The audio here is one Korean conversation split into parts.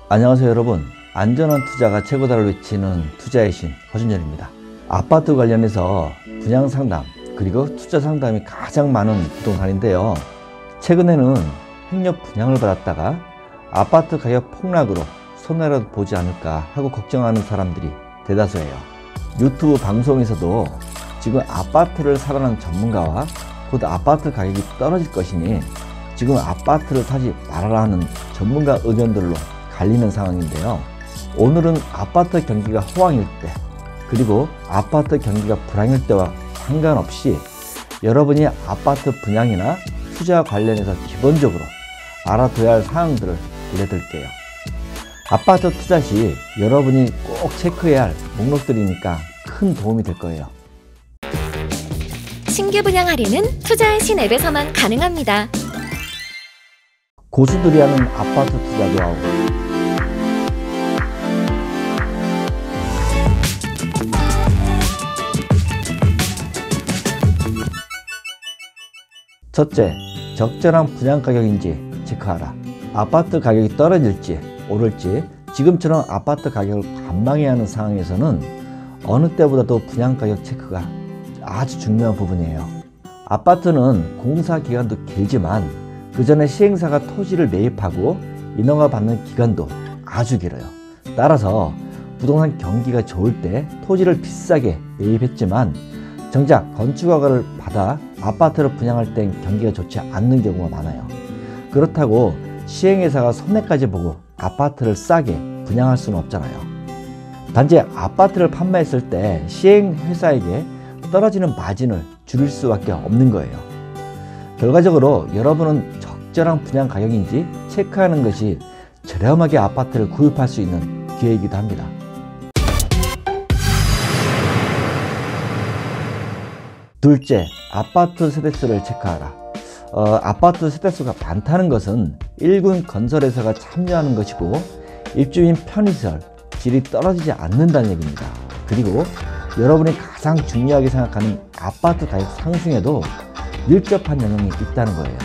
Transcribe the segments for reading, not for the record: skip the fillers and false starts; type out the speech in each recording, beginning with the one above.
안녕하세요 여러분. 안전한 투자가 최고다를 외치는 투자의 신 허준열입니다. 아파트 관련해서 분양 상담 그리고 투자 상담이 가장 많은 부동산인데요. 최근에는 행력 분양을 받았다가 아파트 가격 폭락으로 손해라도 보지 않을까 하고 걱정하는 사람들이 대다수예요. 유튜브 방송에서도 지금 아파트를 사라는 전문가와 곧 아파트 가격이 떨어질 것이니 지금 아파트를 사지 말아라 하는 전문가 의견들로 갈리는 상황인데요. 오늘은 아파트 경기가 호황일 때 그리고 아파트 경기가 불황일 때와 상관없이 여러분이 아파트 분양이나 투자 관련해서 기본적으로 알아둬야 할 사항들을 알려드릴게요. 아파트 투자 시 여러분이 꼭 체크해야 할 목록들이니까 큰 도움이 될 거예요. 신규 분양 할인은 투자의 신 앱에서만 가능합니다. 고수들이 하는 아파트 투자 노하우. 첫째, 적절한 분양 가격인지 체크하라. 아파트 가격이 떨어질지 오를지 지금처럼 아파트 가격을 관망해야 하는 상황에서는 어느 때보다도 분양 가격 체크가 아주 중요한 부분이에요. 아파트는 공사 기간도 길지만 그 전에 시행사가 토지를 매입하고 인허가 받는 기간도 아주 길어요. 따라서 부동산 경기가 좋을 때 토지를 비싸게 매입했지만 정작 건축허가를 받아 아파트를 분양할 땐 경기가 좋지 않는 경우가 많아요. 그렇다고 시행회사가 손해까지 보고 아파트를 싸게 분양할 수는 없잖아요. 단지 아파트를 판매했을 때 시행회사에게 떨어지는 마진을 줄일 수밖에 없는 거예요. 결과적으로 여러분은 적절한 분양 가격인지 체크하는 것이 저렴하게 아파트를 구입할 수 있는 기회이기도 합니다. 둘째, 아파트 세대수를 체크하라. 아파트 세대수가 많다는 것은 1군 건설회사가 참여하는 것이고 입주민 편의시설 질이 떨어지지 않는다는 얘기입니다. 그리고 여러분이 가장 중요하게 생각하는 아파트 가격 상승에도 밀접한 영향이 있다는 거예요.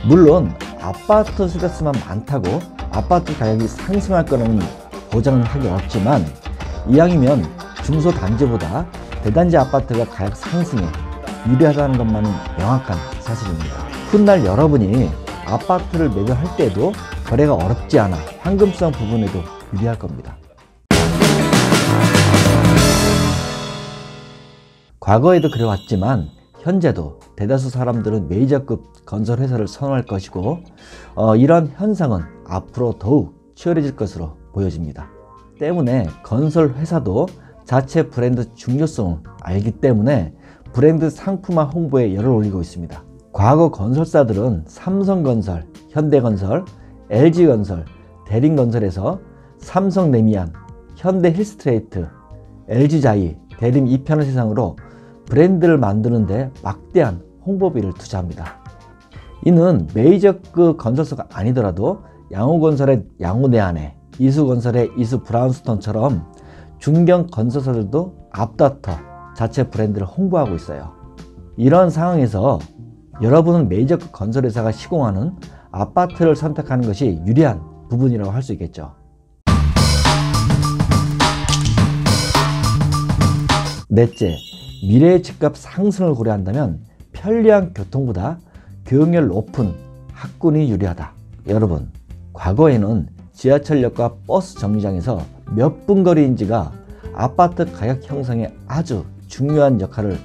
물론 아파트 세대수만 많다고 아파트 가격이 상승할 거라는 보장은 하기 어렵지만 이왕이면 중소단지보다 대단지 아파트가 가격 상승에 유리하다는 것만은 명확한 사실입니다. 훗날 여러분이 아파트를 매도할 때도 거래가 어렵지 않아 황금성 부분에도 유리할 겁니다. 과거에도 그래왔지만 현재도 대다수 사람들은 메이저급 건설회사를 선호할 것이고 이런 현상은 앞으로 더욱 치열해질 것으로 보여집니다. 때문에 건설회사도 자체 브랜드 중요성을 알기 때문에 브랜드 상품화 홍보에 열을 올리고 있습니다. 과거 건설사들은 삼성건설, 현대건설, LG건설, 대림건설에서 삼성레미안, 현대힐스트레이트, LG자이, 대림 이편을 세상으로 브랜드를 만드는데 막대한 홍보비를 투자합니다. 이는 메이저급 건설사가 아니더라도 양호건설의 양호내안에, 이수건설의 이수브라운스톤처럼 중견 건설사들도 앞다퉈 자체 브랜드를 홍보하고 있어요. 이런 상황에서 여러분은 메이저급 건설회사가 시공하는 아파트를 선택하는 것이 유리한 부분이라고 할 수 있겠죠. 넷째, 미래의 집값 상승을 고려한다면 편리한 교통보다 교육열 높은 학군이 유리하다. 여러분, 과거에는 지하철역과 버스 정류장에서 몇 분 거리인지가 아파트 가격 형성에 아주 중요한 역할을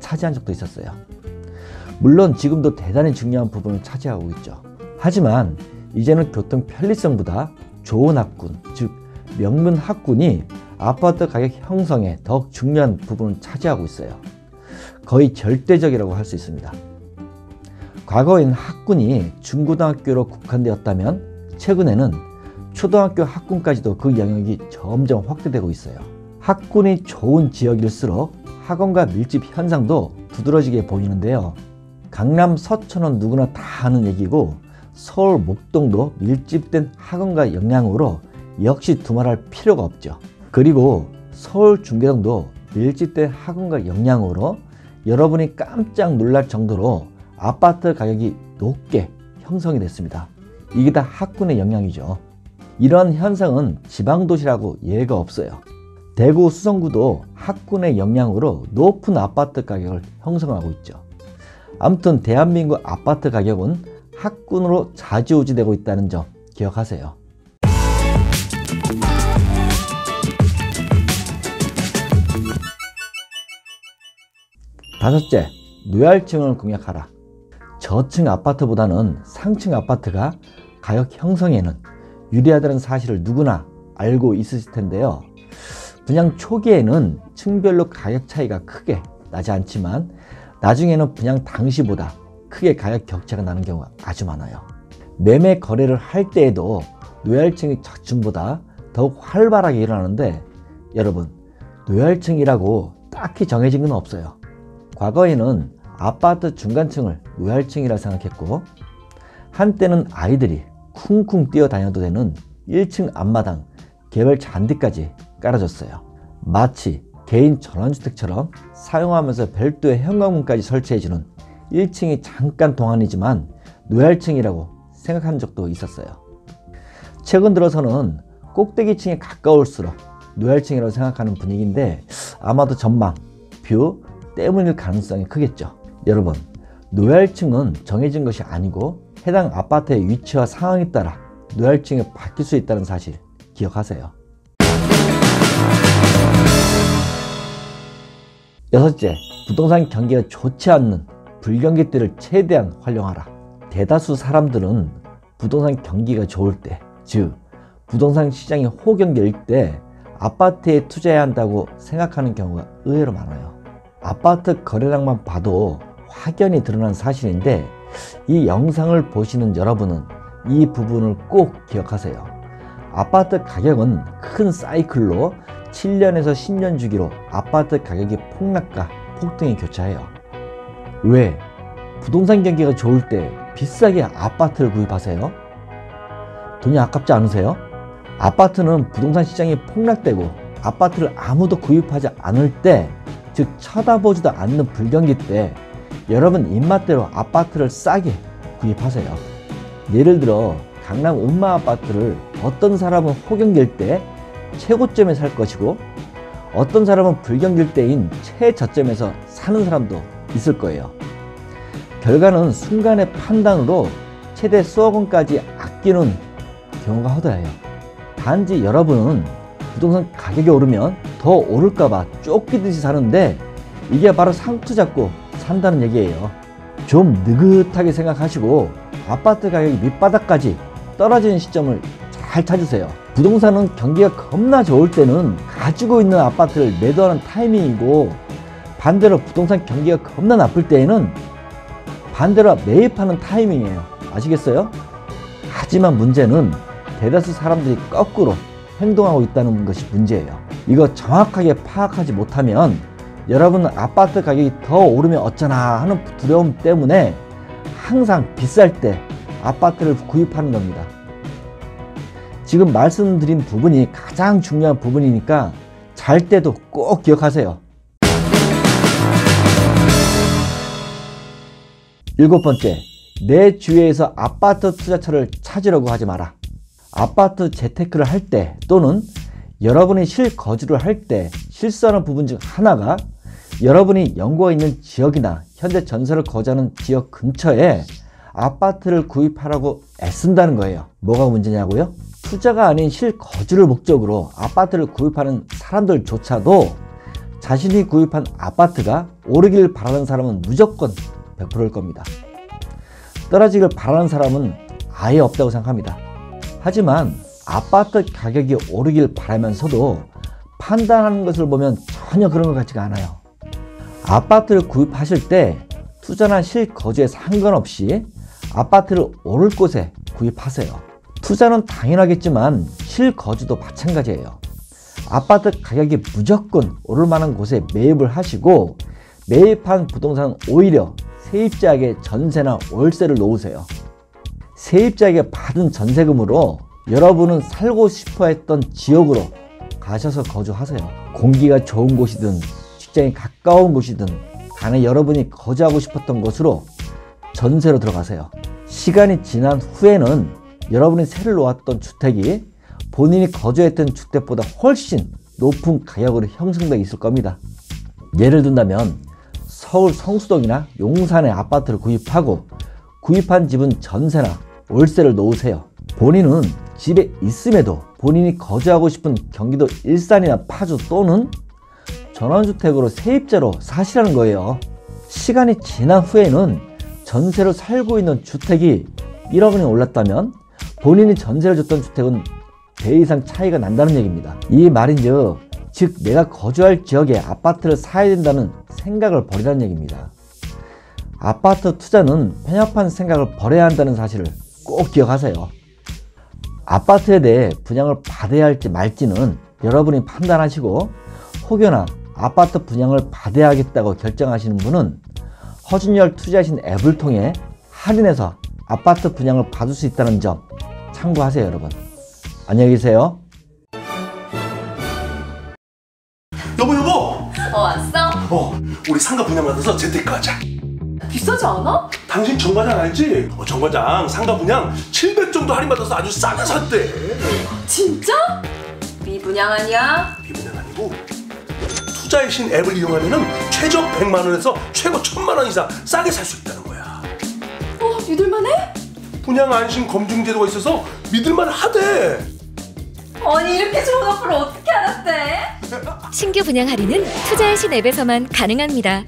차지한 적도 있었어요. 물론 지금도 대단히 중요한 부분을 차지하고 있죠. 하지만 이제는 교통 편리성보다 좋은 학군, 즉 명문 학군이 아파트 가격 형성에 더욱 중요한 부분을 차지하고 있어요. 거의 절대적이라고 할 수 있습니다. 과거에는 학군이 중고등학교로 국한되었다면 최근에는 초등학교 학군까지도 그 영역이 점점 확대되고 있어요. 학군이 좋은 지역일수록 학원과 밀집 현상도 두드러지게 보이는데요. 강남 서천은 누구나 다 아는 얘기고 서울 목동도 밀집된 학원과 영향으로 역시 두말할 필요가 없죠. 그리고 서울 중계동도 밀집된 학원과 영향으로 여러분이 깜짝 놀랄 정도로 아파트 가격이 높게 형성이 됐습니다. 이게 다 학군의 영향이죠. 이러한 현상은 지방도시라고 예외가 없어요. 대구 수성구도 학군의 영향으로 높은 아파트 가격을 형성하고 있죠. 아무튼 대한민국 아파트 가격은 학군으로 좌지우지되고 있다는 점 기억하세요. 다섯째, 노열층을 공략하라. 저층 아파트보다는 상층 아파트가 가격 형성에는 유리하다는 사실을 누구나 알고 있으실 텐데요. 분양 초기에는 층별로 가격 차이가 크게 나지 않지만 나중에는 분양 당시보다 크게 가격 격차가 나는 경우가 아주 많아요. 매매 거래를 할 때에도 노열층이 저층보다 더욱 활발하게 일어나는데, 여러분, 노열층이라고 딱히 정해진 건 없어요. 과거에는 아파트 중간층을 노열층이라 생각했고, 한때는 아이들이 쿵쿵 뛰어다녀도 되는 1층 앞마당 개별 잔디까지 깔아줬어요. 마치 개인 전원주택처럼 사용하면서 별도의 현관문까지 설치해주는 1층이 잠깐 동안이지만 노열층이라고 생각한 적도 있었어요. 최근 들어서는 꼭대기층에 가까울수록 노열층이라고 생각하는 분위기인데, 아마도 전망, 뷰 때문일 가능성이 크겠죠. 여러분, 노열층은 정해진 것이 아니고 해당 아파트의 위치와 상황에 따라 노열층이 바뀔 수 있다는 사실 기억하세요. 여섯째, 부동산 경기가 좋지 않는 불경기 때를 최대한 활용하라. 대다수 사람들은 부동산 경기가 좋을 때, 즉 부동산 시장이 호경기일 때 아파트에 투자해야 한다고 생각하는 경우가 의외로 많아요. 아파트 거래량만 봐도 확연히 드러난 사실인데, 이 영상을 보시는 여러분은 이 부분을 꼭 기억하세요. 아파트 가격은 큰 사이클로 7년에서 10년 주기로 아파트 가격이 폭락과 폭등이 교차해요. 왜? 부동산 경기가 좋을 때 비싸게 아파트를 구입하세요? 돈이 아깝지 않으세요? 아파트는 부동산 시장이 폭락되고 아파트를 아무도 구입하지 않을 때, 즉 쳐다보지도 않는 불경기 때 여러분 입맛대로 아파트를 싸게 구입하세요. 예를 들어 강남 음마 아파트를 어떤 사람은 호경기일 때 최고점에 살 것이고, 어떤 사람은 불경기일 때인 최저점에서 사는 사람도 있을 거예요. 결과는 순간의 판단으로 최대 수억 원까지 아끼는 경우가 허다해요. 단지 여러분은 부동산 가격이 오르면 더 오를까봐 쫓기듯이 사는데, 이게 바로 상투 잡고 산다는 얘기예요. 좀 느긋하게 생각하시고 아파트 가격이 밑바닥까지 떨어지는 시점을 잘 찾으세요. 부동산은 경기가 겁나 좋을 때는 가지고 있는 아파트를 매도하는 타이밍이고, 반대로 부동산 경기가 겁나 나쁠 때에는 반대로 매입하는 타이밍이에요. 아시겠어요? 하지만 문제는 대다수 사람들이 거꾸로 행동하고 있다는 것이 문제예요. 이거 정확하게 파악하지 못하면 여러분은 아파트 가격이 더 오르면 어쩌나 하는 두려움 때문에 항상 비쌀 때 아파트를 구입하는 겁니다. 지금 말씀드린 부분이 가장 중요한 부분이니까 잘 때도 꼭 기억하세요. 일곱 번째, 내 주위에서 아파트 투자처를 찾으려고 하지 마라. 아파트 재테크를 할 때 또는 여러분이 실거주를 할 때 실수하는 부분 중 하나가, 여러분이 연고가 있는 지역이나 현재 전세를 거주하는 지역 근처에 아파트를 구입하라고 애쓴다는 거예요. 뭐가 문제냐고요? 투자가 아닌 실거주를 목적으로 아파트를 구입하는 사람들조차도 자신이 구입한 아파트가 오르길 바라는 사람은 무조건 100%일 겁니다. 떨어지길 바라는 사람은 아예 없다고 생각합니다. 하지만 아파트 가격이 오르길 바라면서도 판단하는 것을 보면 전혀 그런 것 같지가 않아요. 아파트를 구입하실 때 투자나 실거주에 상관없이 아파트를 오를 곳에 구입하세요. 투자는 당연하겠지만 실거주도 마찬가지예요. 아파트 가격이 무조건 오를 만한 곳에 매입을 하시고, 매입한 부동산은 오히려 세입자에게 전세나 월세를 놓으세요. 세입자에게 받은 전세금으로 여러분은 살고 싶어 했던 지역으로 가셔서 거주하세요. 공기가 좋은 곳이든 직장이 가까운 곳이든 간에 여러분이 거주하고 싶었던 곳으로 전세로 들어가세요. 시간이 지난 후에는 여러분이 세를 놓았던 주택이 본인이 거주했던 주택보다 훨씬 높은 가격으로 형성되어 있을 겁니다. 예를 든다면 서울 성수동이나 용산의 아파트를 구입하고 구입한 집은 전세나 월세를 놓으세요. 본인은 집에 있음에도 본인이 거주하고 싶은 경기도 일산이나 파주 또는 전원주택으로 세입자로 사시라는 거예요. 시간이 지난 후에는 전세로 살고 있는 주택이 1억 원이 올랐다면 본인이 전세를 줬던 주택은 배 이상 차이가 난다는 얘기입니다. 이 말인즉 즉 내가 거주할 지역에 아파트를 사야 된다는 생각을 버리라는 얘기입니다. 아파트 투자는 편협한 생각을 버려야 한다는 사실을 꼭 기억하세요. 아파트에 대해 분양을 받아야 할지 말지는 여러분이 판단하시고 혹여나 아파트 분양을 받아야 하겠다고 결정하시는 분은 허준열 투자신 앱을 통해 할인해서 아파트 분양을 받을 수 있다는 점 참고하세요, 여러분. 안녕히 계세요. 여보! 왔어? 우리 상가 분양 받아서 재테크 하자. 비싸지 않아? 당신 정과장 알지? 정과장 상가 분양 700 정도 할인받아서 아주 싸게 샀대. 진짜? 미분양 아니야? 비분양 아니고 투자의 신 앱을 이용하면은 최저 100만 원에서 최고 1000만 원 이상 싸게 살 수 있다는 거야. 믿을만해? 분양 안심 검증 제도가 있어서 믿을만 하대. 아니 이렇게 좋은 어플을 어떻게 알았대? 신규 분양 할인은 투자의 신 앱에서만 가능합니다.